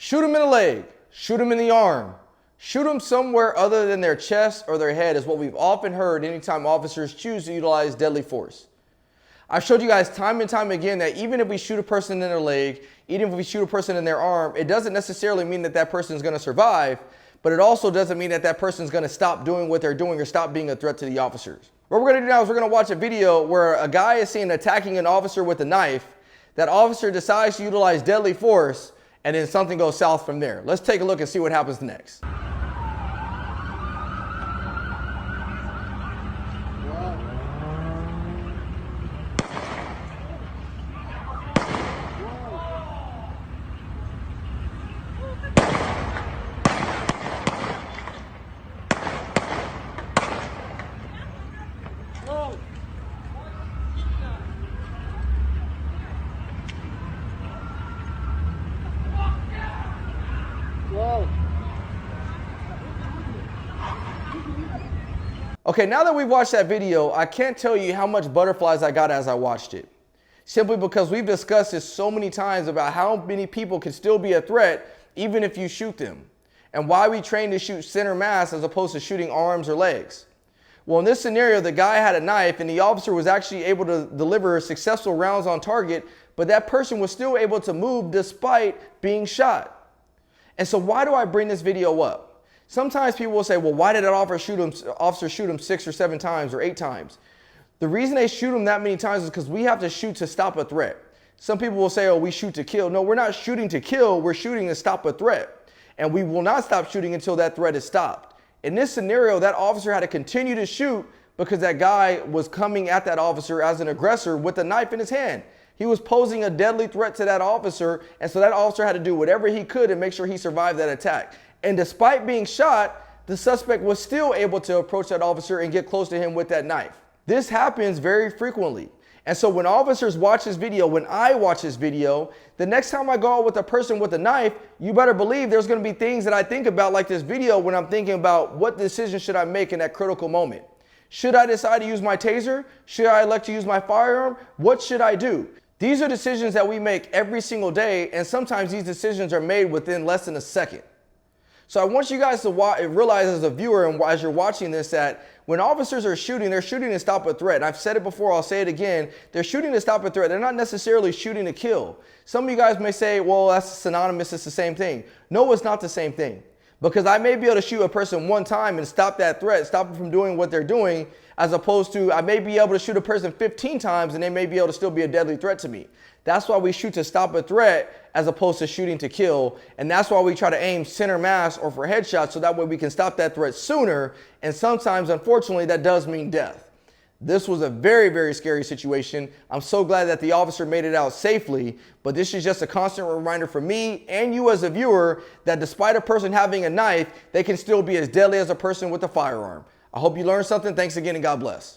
Shoot them in the leg, shoot them in the arm, shoot them somewhere other than their chest or their head is what we've often heard anytime officers choose to utilize deadly force. I've showed you guys time and time again that even if we shoot a person in their leg, even if we shoot a person in their arm, it doesn't necessarily mean that that person is going to survive, but it also doesn't mean that that person is going to stop doing what they're doing or stop being a threat to the officers. What we're going to do now is we're going to watch a video where a guy is seen attacking an officer with a knife. That officer decides to utilize deadly force, and then something goes south from there. Let's take a look and see what happens next. Okay, now that we've watched that video, I can't tell you how much butterflies I got as I watched it. Simply because we've discussed this so many times about how many people can still be a threat even if you shoot them, and why we train to shoot center mass as opposed to shooting arms or legs. Well, in this scenario, the guy had a knife and the officer was actually able to deliver successful rounds on target, but that person was still able to move despite being shot. And so why do I bring this video up? Sometimes people will say, well, why did that officer shoot him 6 or 7 times or 8 times? The reason they shoot him that many times is because we have to shoot to stop a threat. Some people will say, oh, we shoot to kill. No, we're not shooting to kill. We're shooting to stop a threat. And we will not stop shooting until that threat is stopped. In this scenario, that officer had to continue to shoot because that guy was coming at that officer as an aggressor with a knife in his hand. He was posing a deadly threat to that officer, and so that officer had to do whatever he could to make sure he survived that attack. And despite being shot, the suspect was still able to approach that officer and get close to him with that knife. This happens very frequently. And so when officers watch this video, when I watch this video, the next time I go out with a person with a knife, you better believe there's going to be things that I think about like this video when I'm thinking about what decision should I make in that critical moment. Should I decide to use my taser? Should I elect to use my firearm? What should I do? These are decisions that we make every single day, and sometimes these decisions are made within less than a second. So I want you guys to realize as a viewer and as you're watching this that when officers are shooting, they're shooting to stop a threat. And I've said it before, I'll say it again. They're shooting to stop a threat. They're not necessarily shooting to kill. Some of you guys may say, well, that's synonymous, it's the same thing. No, it's not the same thing. Because I may be able to shoot a person one time and stop that threat, stop them from doing what they're doing, as opposed to I may be able to shoot a person 15 times and they may be able to still be a deadly threat to me. That's why we shoot to stop a threat as opposed to shooting to kill. And that's why we try to aim center mass or for headshots so that way we can stop that threat sooner. And sometimes, unfortunately, that does mean death. This was a very, very scary situation. I'm so glad that the officer made it out safely, but this is just a constant reminder for me and you as a viewer that despite a person having a knife, they can still be as deadly as a person with a firearm. I hope you learned something. Thanks again and God bless.